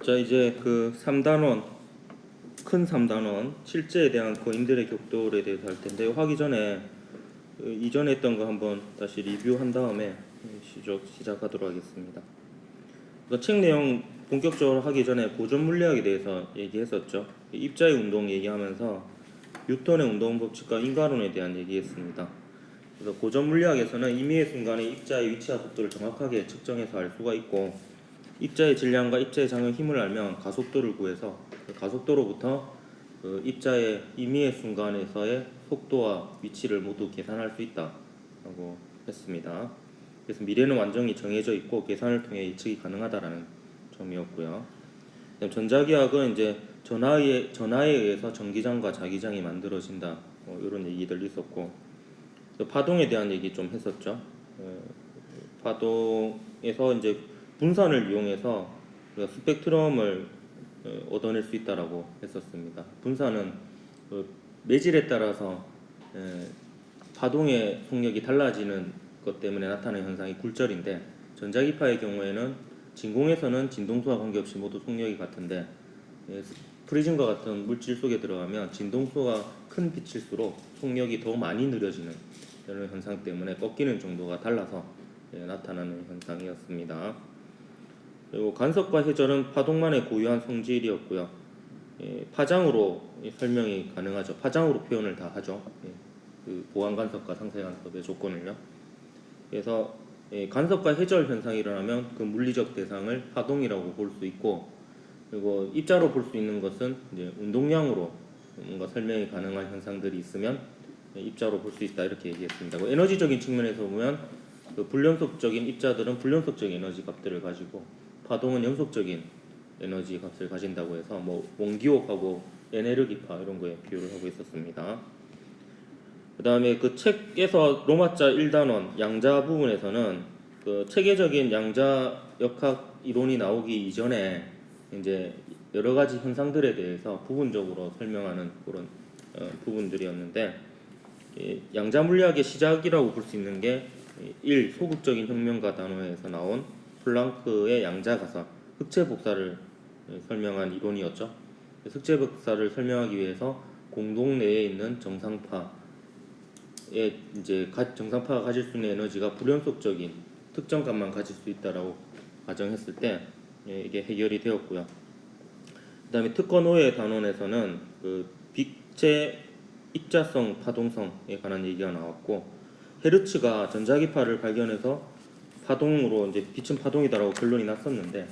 자, 이제 그 3단원, 큰 3단원, 실제에 대한 거인들의 격돌에 대해서 할 텐데, 하기 전에 이전에 했던 거 한번 다시 리뷰한 다음에 시작하도록 하겠습니다. 책 내용 본격적으로 하기 전에 보존 물리학에 대해서 얘기했었죠. 입자의 운동 얘기하면서 뉴턴의 운동 법칙과 인과론에 대한 얘기했습니다. 그래서 고전 물리학에서는 임의의 순간에 입자의 위치와 속도를 정확하게 측정해서 알 수가 있고, 입자의 질량과 입자의 장의 힘을 알면 가속도를 구해서 그 가속도로부터 그 입자의 임의의 순간에서의 속도와 위치를 모두 계산할 수 있다라고 했습니다. 그래서 미래는 완전히 정해져 있고 계산을 통해 예측이 가능하다라는 점이었고요. 전자기학은 이제 전하에 의해서 전기장과 자기장이 만들어진다, 이런 얘기들 있었고, 또 파동에 대한 얘기 좀 했었죠. 파동에서 이제 분산을 이용해서 우리가 스펙트럼을 얻어낼 수 있다라고 했었습니다. 분산은 매질에 따라서 파동의 속력이 달라지는 것 때문에 나타나는 현상이 굴절인데, 전자기파의 경우에는 진공에서는 진동수와 관계없이 모두 속력이 같은데, 프리즘과 같은 물질 속에 들어가면 진동수가 큰 빛일수록 속력이 더 많이 느려지는 이런 현상 때문에 꺾이는 정도가 달라서 나타나는 현상이었습니다. 그리고 간섭과 회절은 파동만의 고유한 성질이었고요. 파장으로 설명이 가능하죠. 파장으로 표현을 다 하죠. 그 보완 간섭과 상쇄 간섭의 조건을요. 그래서 간섭과 회절 현상이 일어나면 그 물리적 대상을 파동이라고 볼 수 있고, 그리고 입자로 볼 수 있는 것은 이제 운동량으로 뭔가 설명이 가능한 현상들이 있으면 입자로 볼 수 있다, 이렇게 얘기했습니다. 에너지적인 측면에서 보면 그 불연속적인 입자들은 불연속적인 에너지 값들을 가지고, 파동은 연속적인 에너지 값을 가진다고 해서 뭐 원기옥하고 에네르기파 이런 거에 비유를 하고 있었습니다. 그 다음에 그 책에서 로마자 1단원 양자 부분에서는 그 체계적인 양자 역학 이론이 나오기 이전에 이제 여러 가지 현상들에 대해서 부분적으로 설명하는 그런 부분들이었는데, 양자 물리학의 시작이라고 볼 수 있는 게 1. 소극적인 혁명가 단어에서 나온 플랑크의 양자 가사, 흑체 복사를 설명한 이론이었죠. 흑체 복사를 설명하기 위해서 공동 내에 있는 정상파의 이제 정상파가 가질 수 있는 에너지가 불연속적인 특정 값만 가질 수 있다라고 가정했을 때 이게 해결이 되었고요. 그다음에 특권 오해 단원에서는 그 빛의 입자성, 파동성에 관한 얘기가 나왔고, 헤르츠가 전자기파를 발견해서 파동으로 이제 빛은 파동이다라고 결론이 났었는데,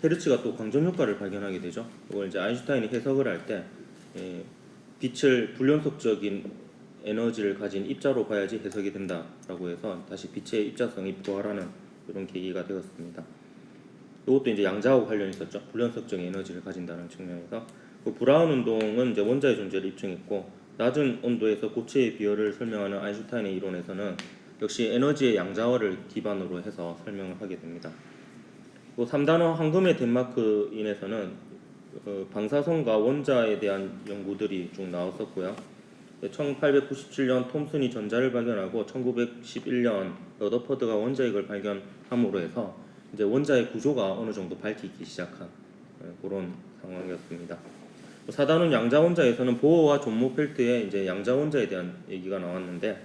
헤르츠가 또 광점 효과를 발견하게 되죠. 이걸 이제 아인슈타인이 해석을 할 때 빛을 불연속적인 에너지를 가진 입자로 봐야지 해석이 된다라고 해서 다시 빛의 입자성이 부활하는 이런 계기가 되었습니다. 이것도 이제 양자하고 관련이 있었죠. 불연속적인 에너지를 가진다는 측면에서. 그 브라운 운동은 이제 원자의 존재를 입증했고, 낮은 온도에서 고체의 비열을 설명하는 아인슈타인의 이론에서는 역시 에너지의 양자화를 기반으로 해서 설명을 하게 됩니다. 3단원 황금의 덴마크인에서는 방사선과 원자에 대한 연구들이 쭉 나왔었고요. 1897년 톰슨이 전자를 발견하고 1911년 러더퍼드가 원자핵을 발견함으로 해서 이제 원자의 구조가 어느 정도 밝히기 시작한 그런 상황이었습니다. 4단원 양자 원자에서는 보어와 존 모펠트의 이제 양자 원자에 대한 얘기가 나왔는데,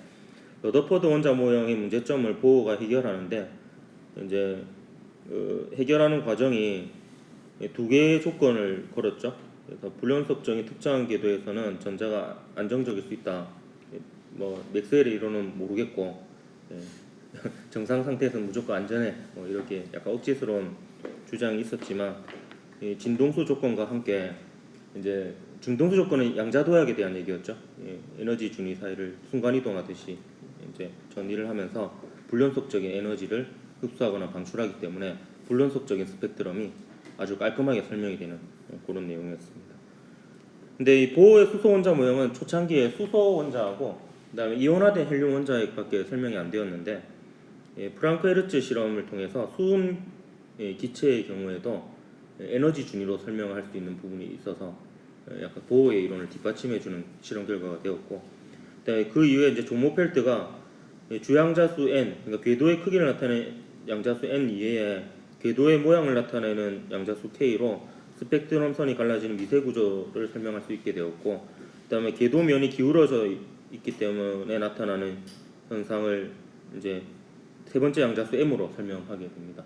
러더퍼드 원자 모형의 문제점을 보어가 해결하는데, 이제 해결하는 과정이 두 개의 조건을 걸었죠. 그래서 불연속적인 특정한 궤도에서는 전자가 안정적일 수 있다. 뭐 맥스웰의 이론은 모르겠고, 정상 상태에서는 무조건 안전해. 뭐 이렇게 약간 억지스러운 주장이 있었지만, 진동수 조건과 함께 이제 중동수 조건은 양자 도약에 대한 얘기였죠. 에너지 준위 사이를 순간 이동하듯이 이제 전이를 하면서 불연속적인 에너지를 흡수하거나 방출하기 때문에 불연속적인 스펙트럼이 아주 깔끔하게 설명이 되는 그런 내용이었습니다. 근데 이 보어의 수소 원자 모형은 초창기에 수소 원자하고 그다음에 이온화된 헬륨 원자핵밖에 설명이 안 되었는데, 프랑크 헤르츠 실험을 통해서 수은 기체의 경우에도 에너지 준위로 설명을 할 수 있는 부분이 있어서 약간 보어의 이론을 뒷받침해주는 실험 결과가 되었고, 그다음에 그 이후에 이제 존 모펠트가 주양자수 n, 그러니까 궤도의 크기를 나타내는 양자수 n 이외에 궤도의 모양을 나타내는 양자수 k로 스펙트럼선이 갈라지는 미세 구조를 설명할 수 있게 되었고, 그다음에 궤도면이 기울어져 있기 때문에 나타나는 현상을 이제 세 번째 양자수 M으로 설명하게 됩니다.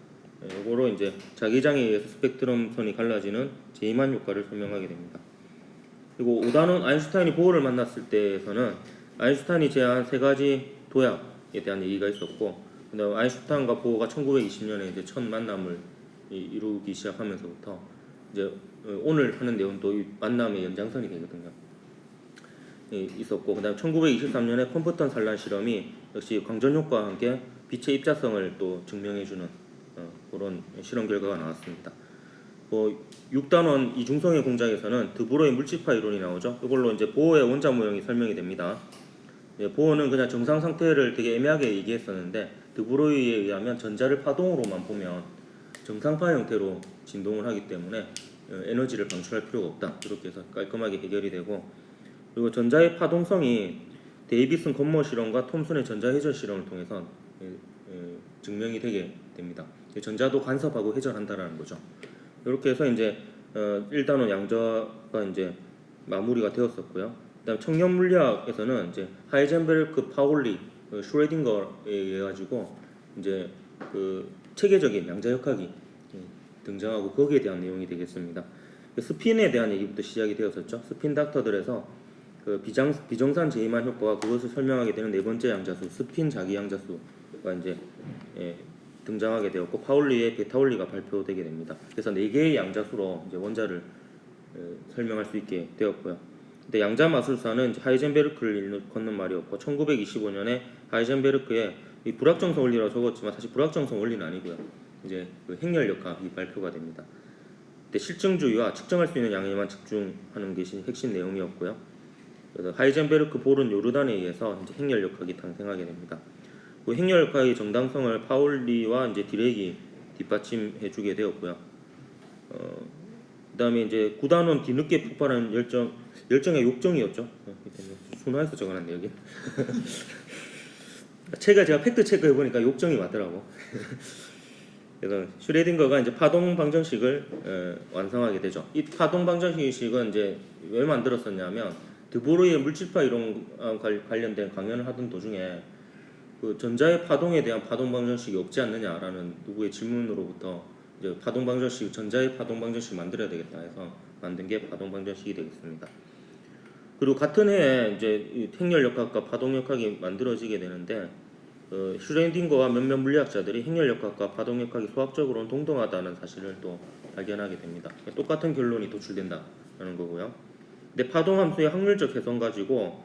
이거로 이제 자기장에 의해서 스펙트럼선이 갈라지는 제이만 효과를 설명하게 됩니다. 그리고 5단원 아인슈타인이 보어를 만났을 때에서는 아인슈타인이 제안한 세 가지 도약에 대한 얘기가 있었고, 그다음에 아인슈타인과 보어가 1920년에 이제 첫 만남을 이루기 시작하면서부터 이제 오늘 하는 내용도 이 만남의 연장선이 되거든요. 있었고, 그다음 1923년에 컴포턴 산란 실험이 역시 광전 효과와 함께 빛의 입자성을 또 증명해주는 그런 실험 결과가 나왔습니다. 6단원 이중성의 공작에서는 드브로의 물질파 이론이 나오죠. 이걸로 이제 보어의 원자 모형이 설명이 됩니다. 보어는 그냥 정상 상태를 되게 애매하게 얘기했었는데, 드브로이에 의하면 전자를 파동으로만 보면 정상파 형태로 진동을 하기 때문에 에너지를 방출할 필요가 없다. 이렇게 해서 깔끔하게 해결이 되고, 그리고 전자의 파동성이 데이비슨 건모 실험과 톰슨의 전자회전 실험을 통해서 증명이 되게 됩니다. 전자도 간섭하고 회전한다라는 거죠. 이렇게 해서 이제 1단원 양자가 이제 마무리가 되었었고요. 그다음 청력 물리학에서는 이제 하이젠베르크, 파울리, 슈레딩거에 의해 가지고 이제 그 체계적인 양자역학이 등장하고 거기에 대한 내용이 되겠습니다. 스핀에 대한 얘기부터 시작이 되었었죠. 스핀 닥터들에서 그 비정산 제이만 효과와 그것을 설명하게 되는 네 번째 양자수 스핀 자기 양자수가 이제 등장하게 되었고, 파울리의 베타 원리가 발표되게 됩니다. 그래서 네 개의 양자수로 이제 원자를 설명할 수 있게 되었고요. 근데 양자 마술사는 이제 하이젠베르크를 일컫는 말이었고, 1925년에 하이젠베르크의 이 불확정성 원리라고 적었지만 사실 불확정성 원리는 아니고요. 이제 그 행렬역학이 발표가 됩니다. 근데 실증주의와 측정할 수 있는 양에만 집중하는 것이 핵심 내용이었고요. 그래서 하이젠베르크, 보른, 요르단에 의해서 이제 행렬역학이 탄생하게 됩니다. 그 행렬역학의 정당성을 파울리와 이제 디렉이 뒷받침해주게 되었고요. 그다음에 이제 9단원 뒤늦게 폭발한 열정의 욕정이었죠. 순화해서 적어놨네 여기. 책을 제가 팩트 체크해 보니까 욕정이 맞더라고. 그래서 슈레딩거가 이제 파동 방정식을 완성하게 되죠. 이 파동 방정식은 이제 왜 만들었었냐면, 드브로이의 물질파 이론 관련된 강연을 하던 도중에 그 전자의 파동에 대한 파동 방정식이 없지 않느냐라는 누구의 질문으로부터 이제 파동 방정식, 전자의 파동 방정식 만들어야 되겠다 해서 만든 게 파동 방정식이 되겠습니다. 그리고 같은 해에 이제 행렬역학과 파동역학이 만들어지게 되는데, 슈레딩거와 몇몇 물리학자들이 행렬역학과 파동역학이 수학적으로는 동등하다는 사실을 또 발견하게 됩니다. 똑같은 결론이 도출된다는 거고요. 근데 파동함수의 확률적 해석 가지고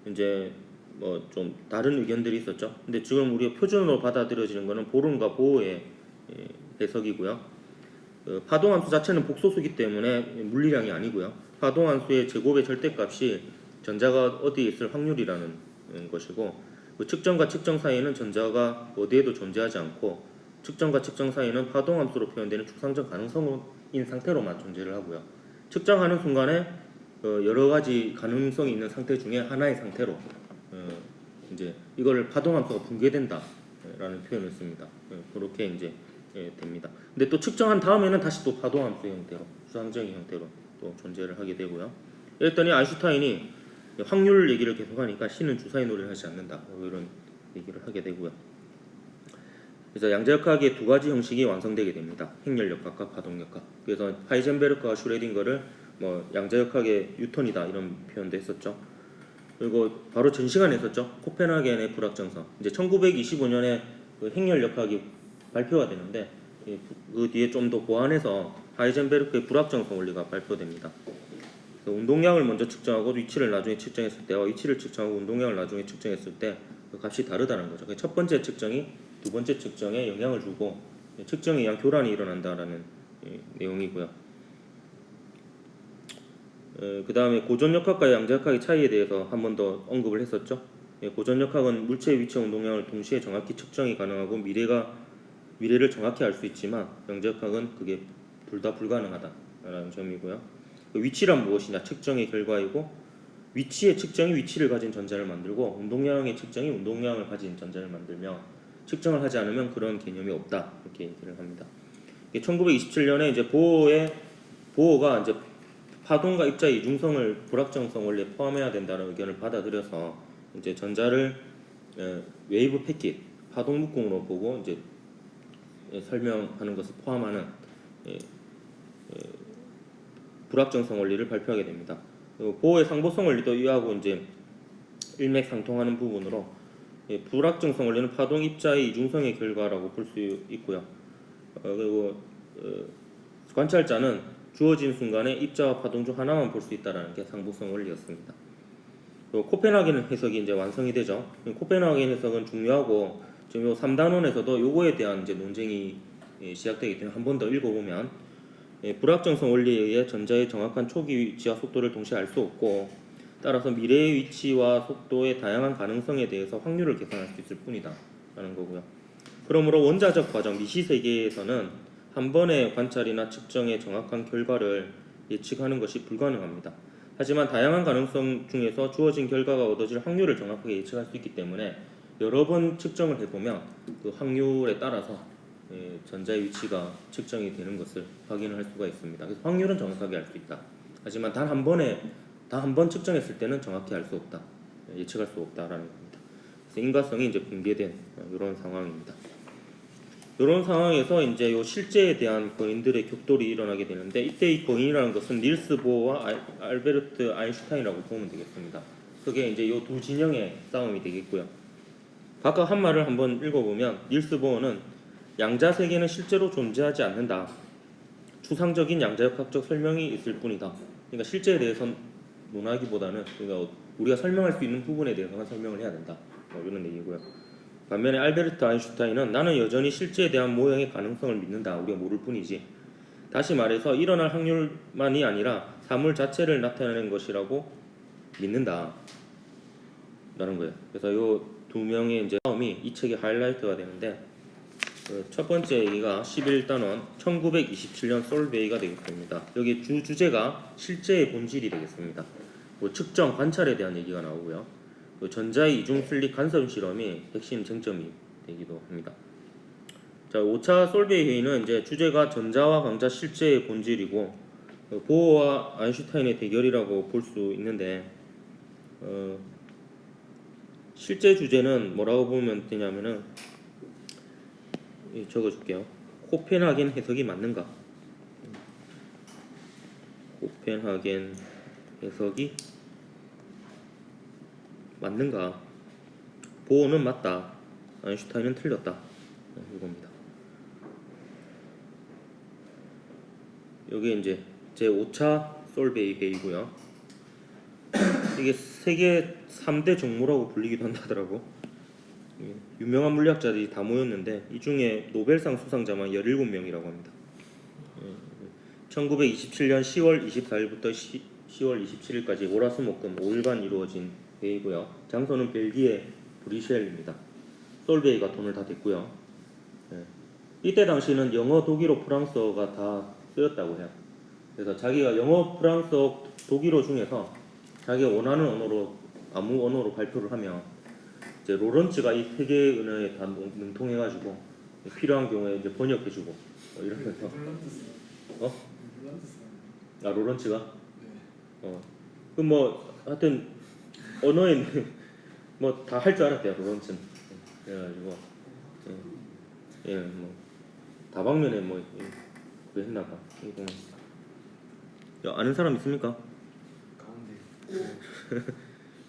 이제 뭐 좀 다른 의견들이 있었죠. 근데 지금 우리가 표준으로 받아들여지는 것은 보름과 보호의 해석이고요. 파동함수 자체는 복소수기 때문에 물리량이 아니고요. 파동함수의 제곱의 절대값이 전자가 어디에 있을 확률이라는 것이고, 그 측정과 측정 사이에는 전자가 어디에도 존재하지 않고, 측정과 측정 사이에는 파동함수로 표현되는 추상적 가능성인 상태로만 존재를 하고요. 측정하는 순간에 여러 가지 가능성이 있는 상태 중에 하나의 상태로 이제 이걸 파동함수가 붕괴된다라는 표현을 씁니다. 그렇게 이제 됩니다. 근데 또 측정한 다음에는 다시 또 파동함수 형태로, 추상적인 형태로 또 존재를 하게 되고요. 이랬더니 아인슈타인이 확률 얘기를 계속하니까 신은 주사위 놀이를 하지 않는다, 이런 얘기를 하게 되고요. 그래서 양자역학의 두 가지 형식이 완성되게 됩니다. 행렬역학과 파동역학. 그래서 하이젠베르크와 슈레딩거를 뭐 양자역학의 유턴이다 이런 표현도 했었죠. 그리고 바로 전 시간에 했었죠. 코펜하겐의 불확정성. 이제 1925년에 그 행렬역학이 발표가 되는데, 그 뒤에 좀 더 보완해서 하이젠베르크의 불확정성 원리가 발표됩니다. 운동량을 먼저 측정하고 위치를 나중에 측정했을 때와 위치를 측정하고 운동량을 나중에 측정했을 때 그 값이 다르다는 거죠. 첫 번째 측정이 두 번째 측정에 영향을 주고 측정에 의한 교란이 일어난다라는 내용이고요. 그 다음에 고전역학과 양자역학의 차이에 대해서 한 번 더 언급을 했었죠. 고전역학은 물체의 위치와 운동량을 동시에 정확히 측정이 가능하고 미래를 정확히 알 수 있지만, 양자역학은 그게 둘 다 불가능하다라는 점이고요. 위치란 무엇이냐? 측정의 결과이고, 위치의 측정이 위치를 가진 전자를 만들고, 운동량의 측정이 운동량을 가진 전자를 만들며, 측정을 하지 않으면 그런 개념이 없다, 이렇게 얘기를 합니다. 1927년에 이제 보어의 보호가 이제 파동과 입자의 이중성을 불확정성 원리에 포함해야 된다는 의견을 받아들여서 이제 전자를 웨이브 패킷 파동 묶음으로 보고 이제 설명하는 것을 포함하는 불확정성 원리를 발표하게 됩니다. 그리고 보호의 상보성 원리도 이하고 이제 일맥상통하는 부분으로 불확정성 원리는 파동 입자의 이중성의 결과라고 볼 수 있고요. 그리고 관찰자는 주어진 순간에 입자와 파동 중 하나만 볼 수 있다라는 게 상보성 원리였습니다. 그리고 코펜하겐 해석이 이제 완성이 되죠. 코펜하겐 해석은 중요하고 지금 요 3단원에서도 요거에 대한 이제 논쟁이 시작되기 때문에 한 번 더 읽어보면 불확정성 원리에 의해 전자의 정확한 초기 위치와 속도를 동시에 알 수 없고 따라서 미래의 위치와 속도의 다양한 가능성에 대해서 확률을 계산할 수 있을 뿐이다 라는 거고요. 그러므로 원자적 과정 미시 세계에서는 한 번의 관찰이나 측정의 정확한 결과를 예측하는 것이 불가능합니다. 하지만 다양한 가능성 중에서 주어진 결과가 얻어질 확률을 정확하게 예측할 수 있기 때문에 여러 번 측정을 해보면 그 확률에 따라서 전자의 위치가 측정이 되는 것을 확인을 할 수가 있습니다. 그래서 확률은 정확하게 알 수 있다. 하지만 단 한 번 측정했을 때는 정확히 알 수 없다. 예측할 수 없다라는 겁니다. 그래서 인과성이 이제 붕괴된 이런 상황입니다. 이런 상황에서 이제 요 실제에 대한 거인들의 격돌이 일어나게 되는데 이때 이 거인이라는 것은 닐스 보어와 알베르트 아인슈타인이라고 보면 되겠습니다. 그게 이제 요 두 진영의 싸움이 되겠고요. 각각 한 말을 한번 읽어보면 닐스 보어는 양자 세계는 실제로 존재하지 않는다. 추상적인 양자역학적 설명이 있을 뿐이다. 그러니까 실제에 대해서 논하기보다는 그러니까 우리가 설명할 수 있는 부분에 대해서만 설명을 해야 된다. 이런 얘기고요. 반면에 알베르트 아인슈타인은 나는 여전히 실제에 대한 모형의 가능성을 믿는다. 우리가 모를 뿐이지. 다시 말해서 일어날 확률만이 아니라 사물 자체를 나타내는 것이라고 믿는다. 라는 거예요. 그래서 이 두 명의 이제 싸움이 이 책의 하이라이트가 되는데 첫 번째 얘기가 11단원 1927년 솔베이가 되겠습니다. 여기 주제가 실제의 본질이 되겠습니다. 측정, 관찰에 대한 얘기가 나오고요. 전자의 이중 슬립 간섭 실험이 핵심 쟁점이 되기도 합니다. 자, 5차 솔베이 회의는 이제 주제가 전자와 강자 실제의 본질이고 보어와 아인슈타인의 대결이라고 볼 수 있는데 실제 주제는 뭐라고 보면 되냐면은 적어줄게요. 코펜하겐 해석이 맞는가? 코펜하겐 해석이 맞는가? 보어는 맞다. 아인슈타인은 틀렸다. 이겁니다. 여기 이제 제 5차 솔베이 회의고요. 이게 세계 3대 종모라고 불리기도 한다더라고. 유명한 물리학자들이 다 모였는데 이 중에 노벨상 수상자만 17명이라고 합니다. 1927년 10월 24일부터 10월 27일까지 월화수목금 5일간 이루어진 회의고요. 장소는 벨기에 브뤼셀입니다. 솔베이가 돈을 다 댔고요. 이때 당시는 영어, 독일어, 프랑스어가 다 쓰였다고 해요. 그래서 자기가 영어, 프랑스어, 독일어 중에서 자기가 원하는 언어로 아무 언어로 발표를 하면 이제 로런츠가 이 세 개의 언어에 다 능통해가지고 필요한 경우에 이제 번역해주고 이러면서 아 로런츠가 그 뭐 하여튼 언어에 뭐 다 할 줄 알았대요 로런츠는. 그래가지고 뭐 다방면에 뭐 그거 했나봐. 아는 사람 있습니까?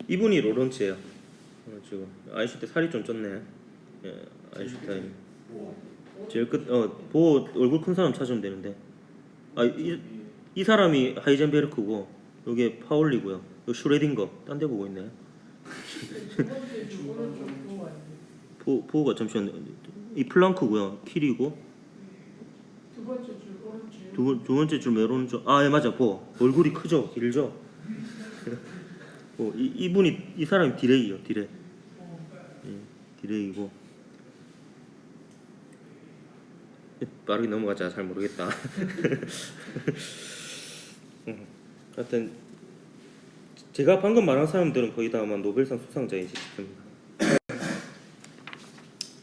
이분이 로런츠예요. 지금 아인슈타인 살이 좀 쪘네. 아인슈타인 제일 끝 보호 얼굴 큰 사람 찾으면 되는데 이 사람이 하이젠베르크고 여기 파울리고요. 여기 슈레딩거 딴 데 보고 있네. 보호가 잠시만 이 플랑크고요. 킬이고 두 번째 줄 메론조 예 맞아. 보호 얼굴이 크죠. 길죠. 이분이 이 사람이 디레이요. 디레이고 빠르게 넘어가자. 잘 모르겠다. 하여튼 제가 방금 말한 사람들은 거의 다 아마 노벨상 수상자이시 싶습니다.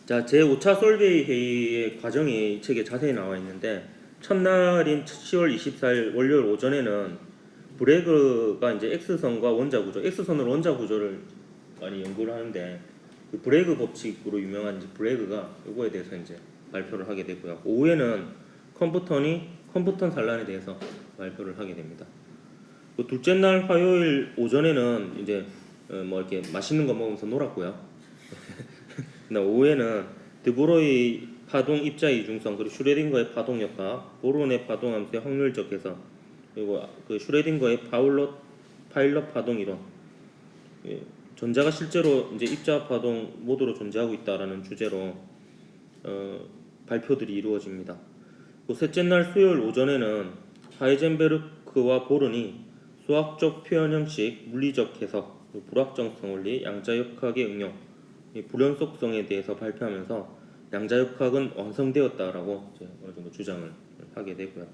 자, 제 5차 솔베이 회의의 과정이 이 책에 자세히 나와 있는데 첫날인 10월 24일 월요일 오전에는 브래그가 이제 X선과 원자 구조, X선으로 원자 구조를 많이 연구를 하는데 그 브래그 법칙으로 유명한 이제 브래그가 이거에 대해서 이제 발표를 하게 되고요. 오후에는 컴포턴 산란에 대해서 발표를 하게 됩니다. 그 둘째 날 화요일 오전에는 이제 뭐 이렇게 맛있는 거 먹으면서 놀았고요. 오후에는 드브로이 파동 입자 이중성 그리고 슈레딩거의 파동 역학, 보론의 파동 함수의 확률적 해석, 그리고 그 슈레딩거의 파일럿 파동 이론, 전자가 실제로 이제 입자 파동 모드로 존재하고 있다라는 주제로 발표들이 이루어집니다. 그 셋째 날 수요일 오전에는 하이젠베르크와 보른이 수학적 표현 형식, 물리적 해석, 불확정성 원리, 양자역학의 응용, 불연속성에 대해서 발표하면서 양자역학은 완성되었다라고 이제 어느 정도 주장을 하게 되고요.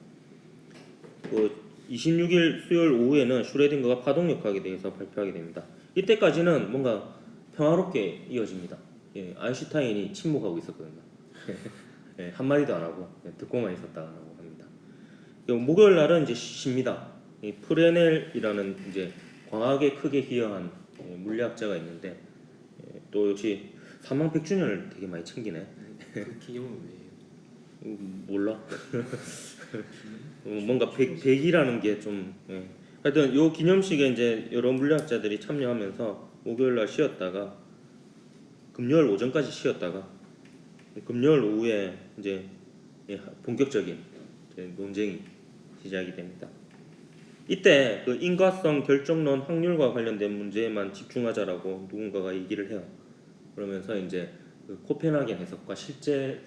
26일 수요일 오후에는 슈레딩거가 파동역학에 대해서 발표하게 됩니다. 이때까지는 뭔가 평화롭게 이어집니다. 아인슈타인이 침묵하고 있었거든요. 한마디도 안 하고 듣고만 있었다고 합니다. 목요일 날은 이제 쉽니다. 프레넬이라는 이제 광학에 크게 기여한 물리학자가 있는데 또 역시 사망 100주년을 되게 많이 챙기네. 그 기념은 왜요? 몰라. 뭔가 100이라는 게 좀 하여튼 요 기념식에 이제 여러 물리학자들이 참여하면서 목요일 날 쉬었다가 금요일 오전까지 쉬었다가 금요일 오후에 이제 본격적인 논쟁이 시작이 됩니다. 이때 그 인과성 결정론 확률과 관련된 문제에만 집중하자라고 누군가가 얘기를 해요. 그러면서 이제 그 코펜하겐 해석과 실제에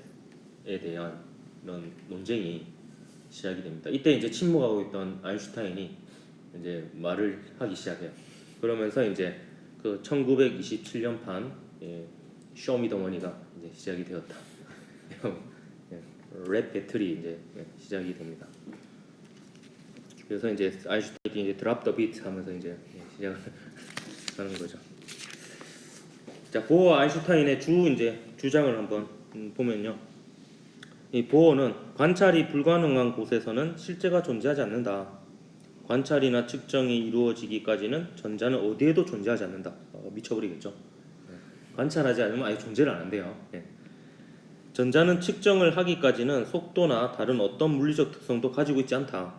대한 이런 논쟁이 시작이 됩니다. 이때 이제 침묵하고 있던 아인슈타인이 이제 말을 하기 시작해요. 그러면서 이제 그 1927년판 쇼미더머니가 이제 시작이 되었다. 랩 배틀이 이제 시작이 됩니다. 그래서 이제 아인슈타인이 이제 드랍 더 비트 하면서 이제 시작을 하는 거죠. 자, 보어와 아인슈타인의 주장을 한번 보면요. 이 보어는 관찰이 불가능한 곳에서는 실제가 존재하지 않는다. 관찰이나 측정이 이루어지기까지는 전자는 어디에도 존재하지 않는다. 미쳐버리겠죠. 관찰하지 않으면 아예 존재를 안 한대요. 전자는 측정을 하기까지는 속도나 다른 어떤 물리적 특성도 가지고 있지 않다.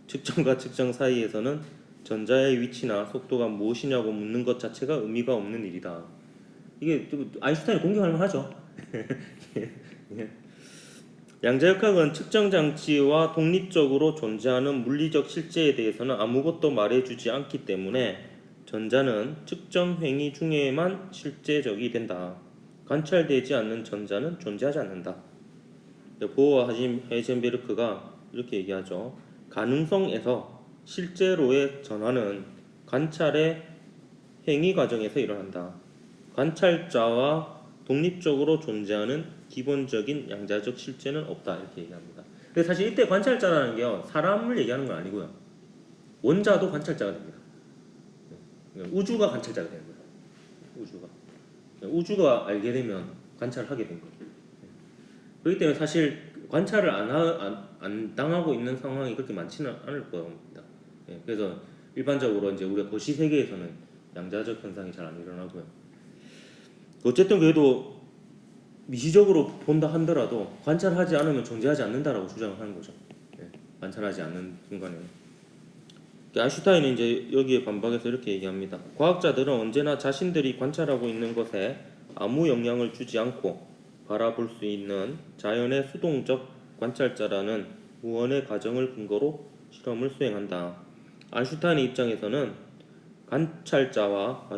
측정과 측정 사이에서는 전자의 위치나 속도가 무엇이냐고 묻는 것 자체가 의미가 없는 일이다. 이게 아인슈타인이 공격할 만하죠. 양자역학은 측정 장치와 독립적으로 존재하는 물리적 실제에 대해서는 아무것도 말해주지 않기 때문에 전자는 측정 행위 중에만 실제적이 된다. 관찰되지 않는 전자는 존재하지 않는다. 보어와 하이젠베르크가 이렇게 얘기하죠. 가능성에서 실제로의 전환은 관찰의 행위 과정에서 일어난다. 관찰자와 독립적으로 존재하는 기본적인 양자적 실제는 없다. 이렇게 얘기합니다. 근데 사실 이때 관찰자라는 게요, 사람을 얘기하는 건 아니고요. 원자도 관찰자가 됩니다. 우주가 관찰자가 되는 거예요. 우주가 알게 되면 관찰을 하게 된 거예요. 그렇기 때문에 사실 관찰을 안 당하고 있는 상황이 그렇게 많지는 않을 겁니다. 그래서 일반적으로 이제 우리가 거시 세계에서는 양자적 현상이 잘 안 일어나고요. 어쨌든 그래도 미시적으로 본다 하더라도 관찰하지 않으면 존재하지 않는다라고 주장을 하는 거죠. 관찰하지 않는 순간에는. 아인슈타인은 이제 여기에 반박해서 이렇게 얘기합니다. 과학자들은 언제나 자신들이 관찰하고 있는 것에 아무 영향을 주지 않고 바라볼 수 있는 자연의 수동적 관찰자라는 무언의 가정을 근거로 실험을 수행한다. 아인슈타인의 입장에서는 관찰자와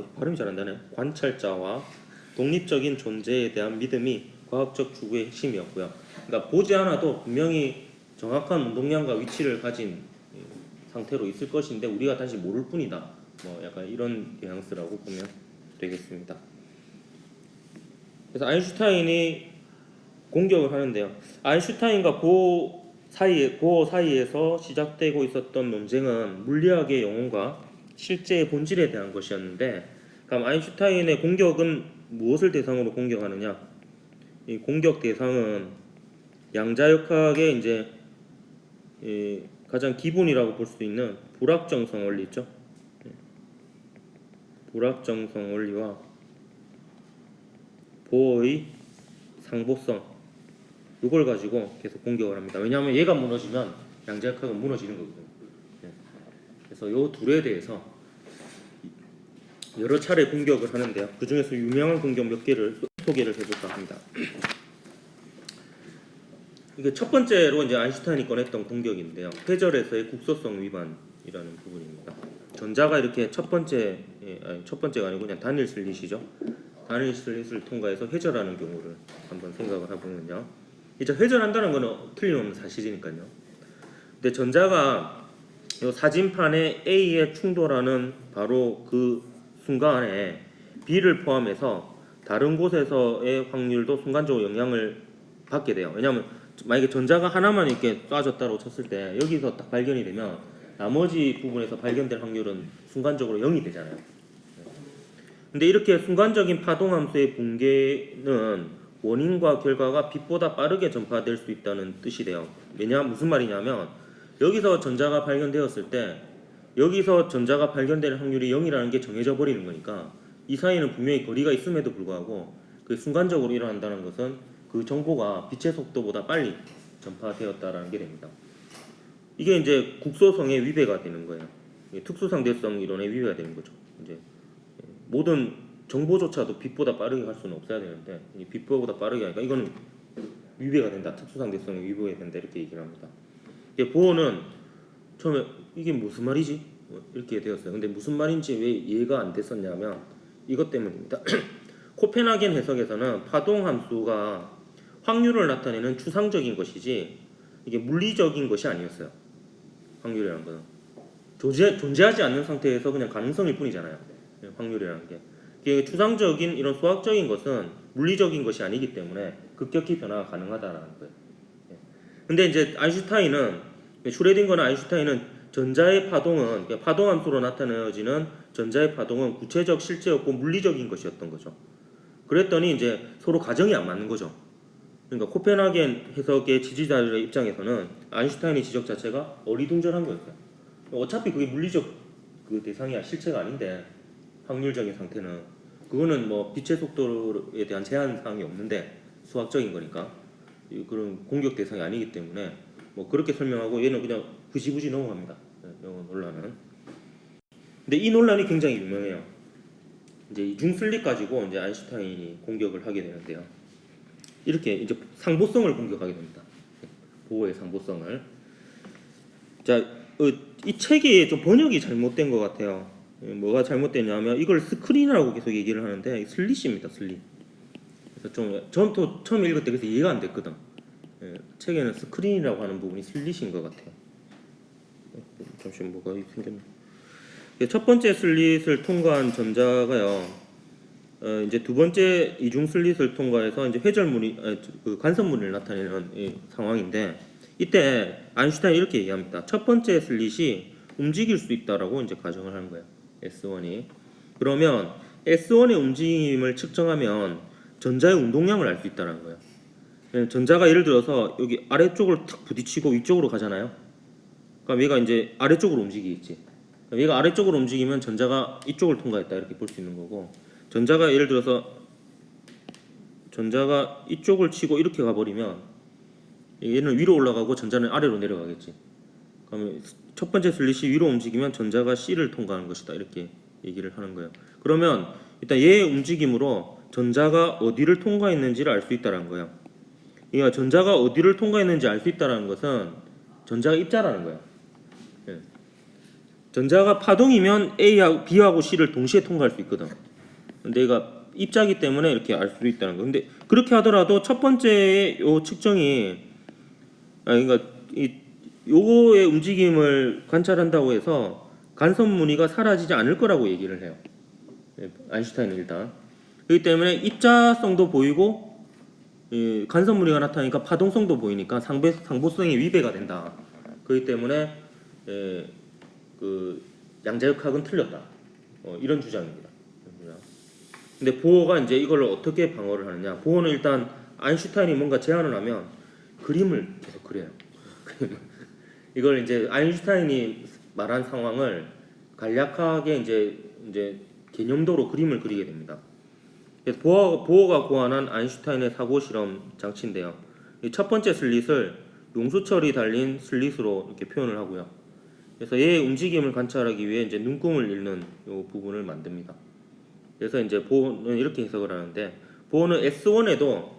독립적인 존재에 대한 믿음이 과학적 추구의 핵심이었고요. 그러니까 보지 않아도 분명히 정확한 운동량과 위치를 가진 상태로 있을 것인데 우리가 다시 모를 뿐이다. 뭐 약간 이런 뉘앙스라고 보면 되겠습니다. 그래서 아인슈타인이 공격을 하는데요. 아인슈타인과 보어 사이에서 시작되고 있었던 논쟁은 물리학의 영혼과 실제의 본질에 대한 것이었는데, 그럼 아인슈타인의 공격은 무엇을 대상으로 공격하느냐? 이 공격 대상은 양자역학의 이제 가장 기본이라고 볼 수 있는 불확정성 원리 있죠. 불확정성 원리와 보어의 상보성, 이걸 가지고 계속 공격을 합니다. 왜냐하면 얘가 무너지면 양자역학은 무너지는 거거든요. 그래서 이 둘에 대해서 여러 차례 공격을 하는데요. 그 중에서 유명한 공격 몇 개를 소개를 해볼까 합니다. 이게 첫 번째로 이제 아인슈타인이 꺼냈던 공격인데요. 회절에서의 국소성 위반이라는 부분입니다. 전자가 이렇게 첫 번째가 아니고 그냥 단일 슬릿이죠. 단일 슬릿을 통과해서 회절하는 경우를 한번 생각을 해보면요. 이제 회절한다는 거는 틀림없는 사실이니까요. 근데 전자가 이 사진판에 A에 충돌하는 바로 그 순간에 B를 포함해서 다른 곳에서의 확률도 순간적으로 영향을 받게 돼요. 왜냐하면 만약에 전자가 하나만 이렇게 쏴졌다고 쳤을 때 여기서 딱 발견이 되면 나머지 부분에서 발견될 확률은 순간적으로 0이 되잖아요. 근데 이렇게 순간적인 파동함수의 붕괴는 원인과 결과가 빛보다 빠르게 전파될 수 있다는 뜻이 돼요. 무슨 말이냐면 여기서 전자가 발견되었을 때 여기서 전자가 발견될 확률이 0이라는 게 정해져 버리는 거니까 이 사이에는 분명히 거리가 있음에도 불구하고 그 순간적으로 일어난다는 것은 그 정보가 빛의 속도보다 빨리 전파되었다라는 게 됩니다. 이게 이제 국소성의 위배가 되는 거예요. 특수상대성 이론의 위배가 되는 거죠. 이제 모든 정보조차도 빛보다 빠르게 갈 수는 없어야 되는데 빛보다 빠르게 하니까 이거는 위배가 된다. 특수상대성의 위배가 된다 이렇게 얘기를 합니다. 보어는 처음에 이게 무슨 말이지? 이렇게 되었어요. 근데 무슨 말인지 왜 이해가 안 됐었냐면 이것 때문입니다. 코펜하겐 해석에서는 파동 함수가 확률을 나타내는 추상적인 것이지 이게 물리적인 것이 아니었어요. 확률이라는 거는 존재하지 않는 상태에서 그냥 가능성일 뿐이잖아요. 확률이라는 게 이게 추상적인 이런 수학적인 것은 물리적인 것이 아니기 때문에 급격히 변화가 가능하다라는 거예요. 근데 이제 슈레딩거나 아인슈타인은 전자의 파동은 파동함수로 나타내어지는 전자의 파동은 구체적 실제였고 물리적인 것이었던 거죠. 그랬더니 이제 서로 가정이 안 맞는 거죠. 그러니까 코펜하겐 해석의 지지자들의 입장에서는 아인슈타인의 지적 자체가 어리둥절한 거였어요. 어차피 그게 물리적 그 대상이야 실체가 아닌데 확률적인 상태는 그거는 뭐 빛의 속도에 대한 제한 사항이 없는데 수학적인 거니까 그런 공격 대상이 아니기 때문에 뭐 그렇게 설명하고 얘는 그냥 흐지부지 넘어갑니다. 영어 논란은. 근데 이 논란이 굉장히 유명해요. 이제 이중 슬릿 가지고 이제 아인슈타인이 공격을 하게 되는데요. 이렇게 이제 상보성을 공격하게 됩니다. 보호의 상보성을. 자, 이 책이 좀 번역이 잘못된 것 같아요. 뭐가 잘못됐냐면 이걸 스크린이라고 계속 얘기를 하는데 슬릿입니다. 슬릿. 그래서 좀 처음 읽을 때 그래서 이해가 안 됐거든. 책에는 스크린이라고 하는 부분이 슬릿인 것 같아요. 잠시만 뭐가 생겼나? 첫 번째 슬릿을 통과한 전자가요. 이제 두 번째 이중 슬릿을 통과해서 이제 그 간섭물을 나타내는 상황인데 이때 아인슈타인이 이렇게 얘기합니다. 첫 번째 슬릿이 움직일 수 있다라고 이제 가정을 하는 거예요. S1이. 그러면 S1의 움직임을 측정하면 전자의 운동량을 알 수 있다는 거예요. 전자가 예를 들어서 여기 아래쪽을 탁 부딪히고 위쪽으로 가잖아요. 그럼 얘가 이제 아래쪽으로 움직이겠지. 얘가 아래쪽으로 움직이면 전자가 이쪽을 통과했다 이렇게 볼 수 있는 거고, 전자가 예를 들어서 전자가 이쪽을 치고 이렇게 가버리면 얘는 위로 올라가고 전자는 아래로 내려가겠지. 그러면 첫 번째 슬릿이 위로 움직이면 전자가 C를 통과하는 것이다 이렇게 얘기를 하는 거예요. 그러면 일단 얘의 움직임으로 전자가 어디를 통과했는지를 알 수 있다는 거예요. 그러니까 전자가 어디를 통과했는지 알 수 있다는 것은 전자가 입자라는 거예요. 전자가 파동이면 A하고 B하고 C를 동시에 통과할 수 있거든. 근데 얘가 입자기 때문에 이렇게 알 수 있다는 거. 근데 그렇게 하더라도 첫 번째 요 측정이 그러니까 요거의 움직임을 관찰한다고 해서 간섭 무늬가 사라지지 않을 거라고 얘기를 해요. 아인슈타인은 일단. 그렇기 때문에 입자성도 보이고 간섭 무늬가 나타나니까 파동성도 보이니까 상보성의 위배가 된다. 그렇기 때문에 그 양자역학은 틀렸다. 이런 주장입니다. 근데 보어가 이제 이걸 어떻게 방어를 하느냐? 보어는 일단 아인슈타인이 뭔가 제안을 하면 그림을 계속 그려요. 이걸 이제 아인슈타인이 말한 상황을 간략하게 이제 개념도로 그림을 그리게 됩니다. 그래서 보어가 고안한 아인슈타인의 사고 실험 장치인데요. 이 첫 번째 슬릿을 용수철이 달린 슬릿으로 이렇게 표현을 하고요. 그래서 얘의 움직임을 관찰하기 위해 이제 눈금을 읽는 이 부분을 만듭니다. 그래서 이제 보어는 이렇게 해석을 하는데, 보어는 S1에도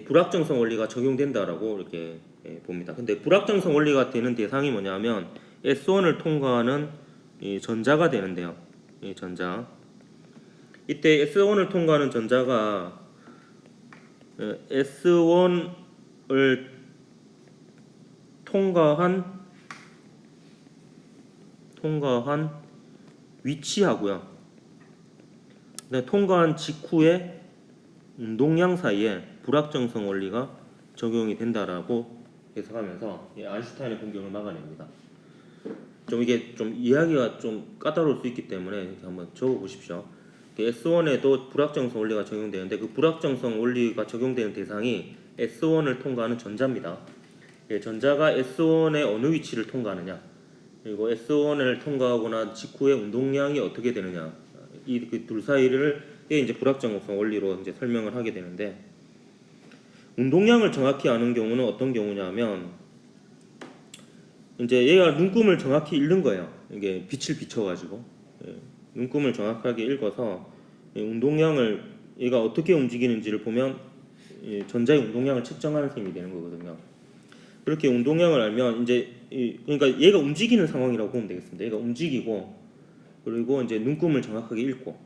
불확정성 원리가 적용된다라고 이렇게 봅니다. 근데 불확정성 원리가 되는 대상이 뭐냐면 S1을 통과하는 이 전자가 되는데요. 이 전자. 이때 S1을 통과하는 전자가 S1을 통과한 위치하고요. 네, 통과한 직후에 운동량 사이에 불확정성 원리가 적용이 된다라고 해석하면서 아인슈타인의 공격을 막아냅니다. 좀 이게 좀 이해하기가 좀 까다로울 수 있기 때문에 이렇게 한번 적어 보십시오. S1에도 불확정성 원리가 적용되는데 그 불확정성 원리가 적용되는 대상이 S1을 통과하는 전자입니다. 전자가 S1의 어느 위치를 통과하느냐, 그리고 S1을 통과하고 난 직후에 운동량이 어떻게 되느냐, 이 둘 사이를 이제 불확정성 원리로 이제 설명을 하게 되는데, 운동량을 정확히 아는 경우는 어떤 경우냐면 이제 얘가 눈금을 정확히 읽는 거예요. 이게 빛을 비춰가지고 눈금을 정확하게 읽어서 운동량을 얘가 어떻게 움직이는지를 보면 전자의 운동량을 측정하는 셈이 되는 거거든요. 그렇게 운동량을 알면 이제 그러니까 얘가 움직이는 상황이라고 보면 되겠습니다. 얘가 움직이고 그리고 이제 눈금을 정확하게 읽고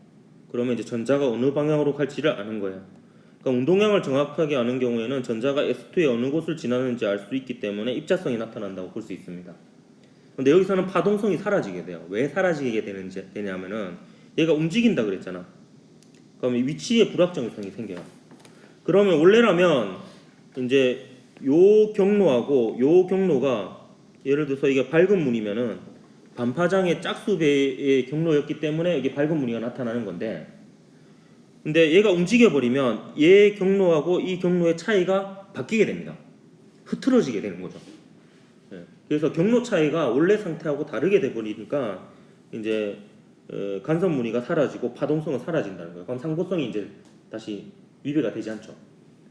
그러면 이제 전자가 어느 방향으로 갈지를 아는 거예요. 그러니까 운동량을 정확하게 아는 경우에는 전자가 S2의 어느 곳을 지나는지 알 수 있기 때문에 입자성이 나타난다고 볼 수 있습니다. 근데 여기서는 파동성이 사라지게 돼요. 왜 사라지게 되냐면은 얘가 움직인다 그랬잖아. 그럼 위치에 불확정성이 생겨요. 그러면 원래라면 이제 요 경로하고 요 경로가 예를 들어서 이게 밝은 문이면은 반파장의 짝수배의 경로였기 때문에 이게 밝은 무늬가 나타나는 건데, 근데 얘가 움직여 버리면 얘 경로하고 이 경로의 차이가 바뀌게 됩니다. 흐트러지게 되는 거죠. 그래서 경로 차이가 원래 상태하고 다르게 돼 버리니까 이제 간섭 무늬가 사라지고 파동성은 사라진다는 거예요. 그럼 상보성이 이제 다시 위배가 되지 않죠.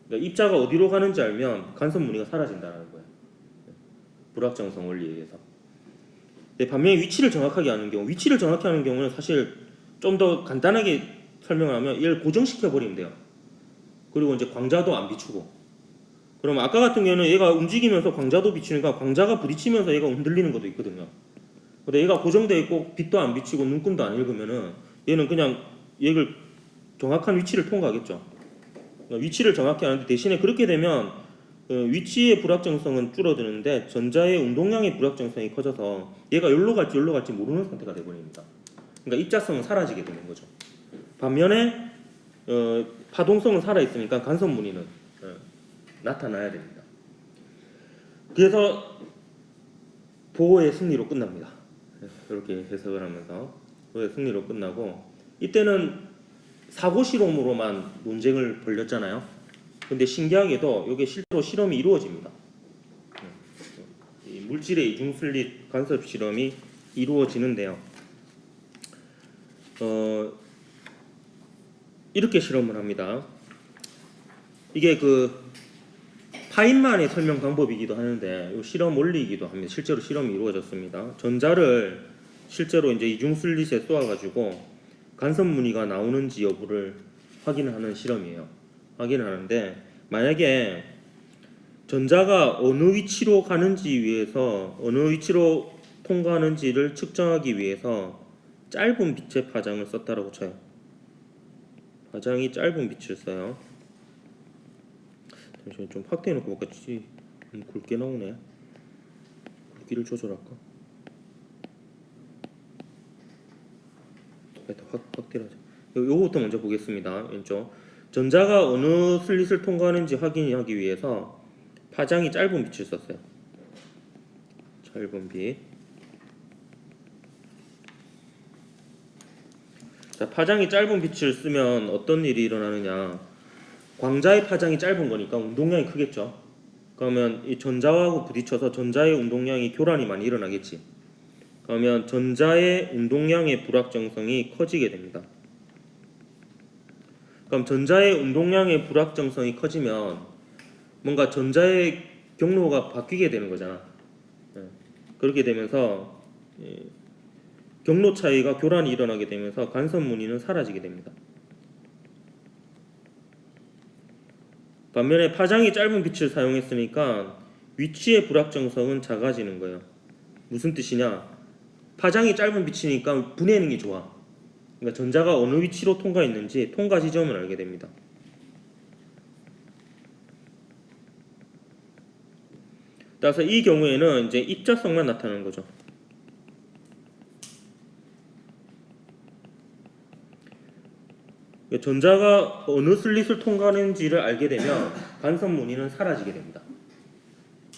그러니까 입자가 어디로 가는지 알면 간섭 무늬가 사라진다는 거예요. 불확정성 원리에 의해서. 반면에 위치를 정확하게 아는 경우는 사실 좀 더 간단하게 설명을 하면 얘를 고정시켜 버리면 돼요. 그리고 이제 광자도 안 비추고. 그럼 아까 같은 경우는 얘가 움직이면서 광자도 비추니까 광자가 부딪히면서 얘가 흔들리는 것도 있거든요. 근데 얘가 고정되어 있고 빛도 안 비치고 눈금도 안 읽으면은 얘는 그냥 얘를 정확한 위치를 통과하겠죠. 위치를 정확히 아는데 대신에 그렇게 되면 위치의 불확정성은 줄어드는데 전자의 운동량의 불확정성이 커져서 얘가 여기로 갈지 모르는 상태가 되어버립니다. 그러니까 입자성은 사라지게 되는 거죠. 반면에 파동성은 살아있으니까 간섭 무늬는 나타나야 됩니다. 그래서 보호의 승리로 끝납니다. 이렇게 해석을 하면서 보호의 승리로 끝나고, 이때는 사고 실험으로만 논쟁을 벌였잖아요. 근데 신기하게도 이게 실제로 실험이 이루어집니다. 이 물질의 이중슬릿 간섭 실험이 이루어지는데요. 이렇게 실험을 합니다. 이게 그 파인만의 설명 방법이기도 하는데 이 실험 원리이기도 합니다. 실제로 실험이 이루어졌습니다. 전자를 실제로 이제 이중슬릿에 쏘아가지고 간섭 무늬가 나오는지 여부를 확인하는 실험이에요. 확인을 하는데, 만약에 전자가 어느 위치로 통과하는지를 측정하기 위해서 짧은 빛의 파장을 썼다라고 쳐요. 파장이 짧은 빛을 써요. 잠시만 좀 확대해놓고 볼까? 굵게 나오네. 굵기를 조절할까? 확대를 하자. 요거부터 먼저 보겠습니다. 왼쪽. 전자가 어느 슬릿을 통과하는지 확인하기 위해서 파장이 짧은 빛을 썼어요. 짧은 빛. 자, 파장이 짧은 빛을 쓰면 어떤 일이 일어나느냐. 광자의 파장이 짧은 거니까 운동량이 크겠죠. 그러면 이 전자하고 부딪혀서 전자의 운동량이 교란이 많이 일어나겠지. 그러면 전자의 운동량의 불확정성이 커지게 됩니다. 그럼 전자의 운동량의 불확정성이 커지면 뭔가 전자의 경로가 바뀌게 되는 거잖아. 예. 그렇게 되면서 경로 차이가 교란이 일어나게 되면서 간섭 무늬는 사라지게 됩니다. 반면에 파장이 짧은 빛을 사용했으니까 위치의 불확정성은 작아지는 거예요. 무슨 뜻이냐? 파장이 짧은 빛이니까 분해능이 좋아. 그러니까 전자가 어느 위치로 통과했는지 통과 지점을 알게 됩니다. 따라서 이 경우에는 이제 입자성만 나타나는 거죠. 전자가 어느 슬릿을 통과하는지를 알게 되면 간섭 무늬는 사라지게 됩니다.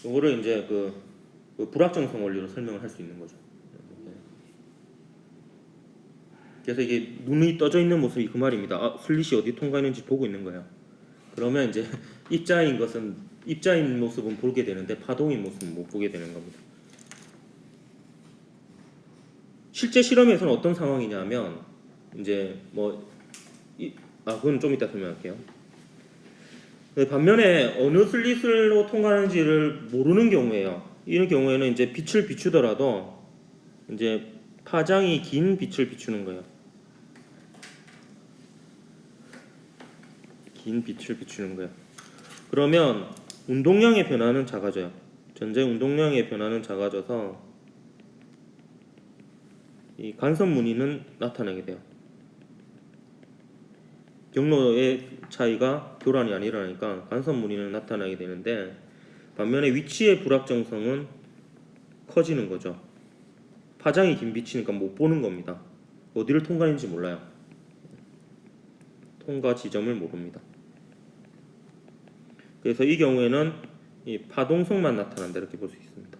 이거를 이제 그 불확정성 원리로 설명을 할 수 있는 거죠. 그래서 이게 눈이 떠져 있는 모습이 그 말입니다. 아, 슬릿이 어디 통과했는지 보고 있는 거예요. 그러면 이제 입자인 모습은 보게 되는데 파동인 모습은 못 보게 되는 겁니다. 실제 실험에서는 어떤 상황이냐면 이제 그건 좀 이따 설명할게요. 반면에 어느 슬릿으로 통과하는지를 모르는 경우에요. 이런 경우에는 이제 빛을 비추더라도 이제 파장이 긴 빛을 비추는 거예요. 긴 빛을 비추는 거예요. 그러면 운동량의 변화는 작아져요. 전자의 운동량의 변화는 작아져서 이 간섭 무늬는 나타나게 돼요. 경로의 차이가 교란이 안 일어나니까 간섭 무늬는 나타나게 되는데 반면에 위치의 불확정성은 커지는 거죠. 파장이 긴 빛이니까 못 보는 겁니다. 어디를 통과했는지 몰라요. 통과 지점을 모릅니다. 그래서 이 경우에는 이 파동성만 나타난다 이렇게 볼 수 있습니다.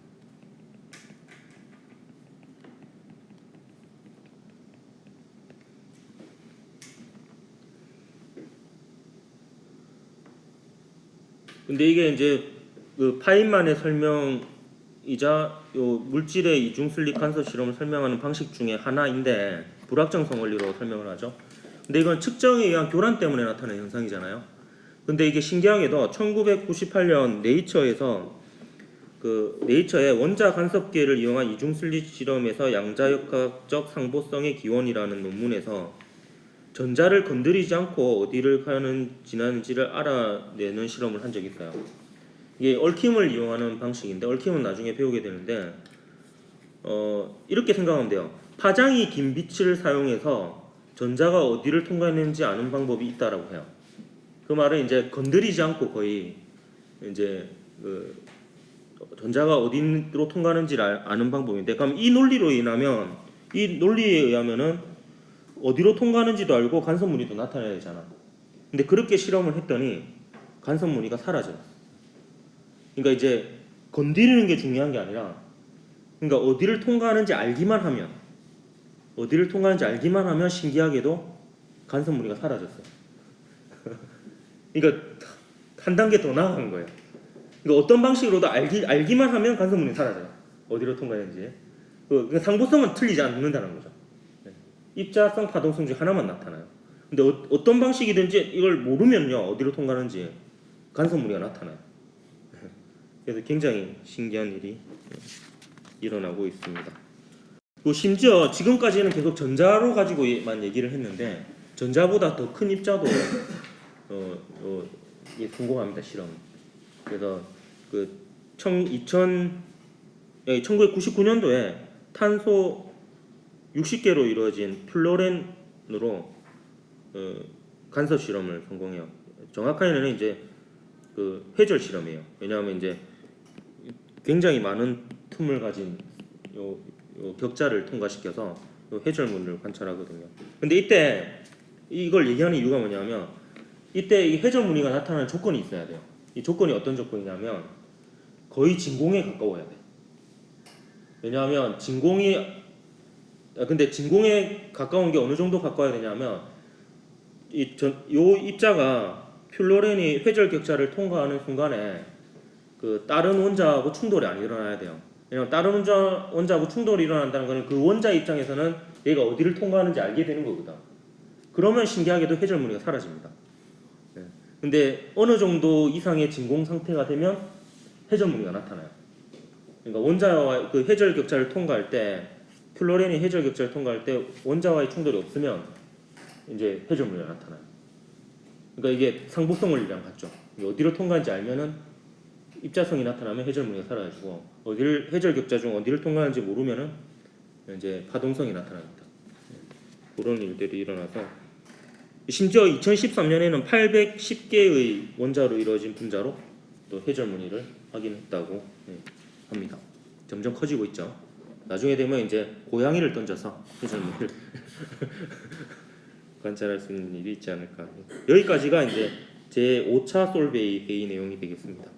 근데 이게 이제 그 파인만의 설명이자 요 물질의 이중 슬릿 간섭 실험을 설명하는 방식 중에 하나인데 불확정성 원리로 설명을 하죠. 근데 이건 측정에 의한 교란 때문에 나타나는 현상이잖아요. 근데 이게 신기하게도 1998년 네이처의 원자 간섭계를 이용한 이중 슬릿 실험에서 양자역학적 상보성의 기원이라는 논문에서 전자를 건드리지 않고 어디를 지나는지를 알아내는 실험을 한 적이 있어요. 이게 얽힘을 이용하는 방식인데 얽힘은 나중에 배우게 되는데 이렇게 생각하면 돼요. 파장이 긴 빛을 사용해서 전자가 어디를 통과했는지 아는 방법이 있다라고 해요. 그 말은 이제 건드리지 않고 거의 이제 전자가 어디로 통과하는지를 아는 방법인데, 그럼 이 논리에 의하면은 어디로 통과하는지도 알고 간섭 무늬도 나타내야 되잖아. 근데 그렇게 실험을 했더니 간섭 무늬가 사라져요. 그러니까 이제 건드리는 게 중요한 게 아니라, 그러니까 어디를 통과하는지 알기만 하면 신기하게도 간섭 무늬가 사라졌어요. 그러니까 한 단계 더 나아간 거예요. 그러니까 어떤 방식으로도 알기만 하면 간섭 무늬 사라져요. 어디로 통과했는지. 그 상보성은 틀리지 않는다는 거죠. 입자성, 파동성 중 하나만 나타나요. 근데 어떤 방식이든지 이걸 모르면요, 어디로 통과하는지 간섭 무늬가 나타나요. 그래서 굉장히 신기한 일이 일어나고 있습니다. 심지어 지금까지는 계속 전자로 가지고만 얘기를 했는데 전자보다 더 큰 입자도 성공합니다, 실험. 그래서 1999년도에 탄소 60개로 이루어진 플로렌으로 간섭 실험을 성공해요. 정확하게는 이제 회절 실험이에요. 왜냐하면 이제 굉장히 많은 틈을 가진 요 격자를 통과시켜서 요 회절문을 관찰하거든요. 근데 이때 이걸 얘기하는 이유가 뭐냐면 이때 이 회절 무늬가 나타나는 조건이 있어야 돼요. 이 조건이 어떤 조건이냐면 거의 진공에 가까워야 돼. 왜냐하면 진공에 가까운 게 어느 정도 가까워야 되냐면 요 입자가 플로렌이 회절 격자를 통과하는 순간에 그 다른 원자하고 충돌이 안 일어나야 돼요. 왜냐면 다른 원자하고 충돌이 일어난다는 거는 그 원자 입장에서는 얘가 어디를 통과하는지 알게 되는 거거든. 그러면 신기하게도 해절무늬가 사라집니다. 네. 근데 어느 정도 이상의 진공 상태가 되면 해절무늬가 나타나요. 그러니까 원자와 그 해절 격자를 통과할 때 플로렌이 해절 격자를 통과할 때 원자와의 충돌이 없으면 이제 해절무늬가 나타나요. 그러니까 이게 상복성 원리랑 같죠. 어디로 통과하는지 알면은 입자성이 나타나면 해절무늬가 사라지고 어디를 해절 격자 중 어디를 통과하는지 모르면은 이제 파동성이 나타납니다. 그런 일들이 일어나서 심지어 2013년에는 810개의 원자로 이루어진 분자로 또 해절무늬를 확인했다고 합니다. 점점 커지고 있죠. 나중에 되면 이제 고양이를 던져서 해절무늬를 관찰할 수 있는 일이 있지 않을까. 여기까지가 이제 제 5차 솔베이 회의 내용이 되겠습니다.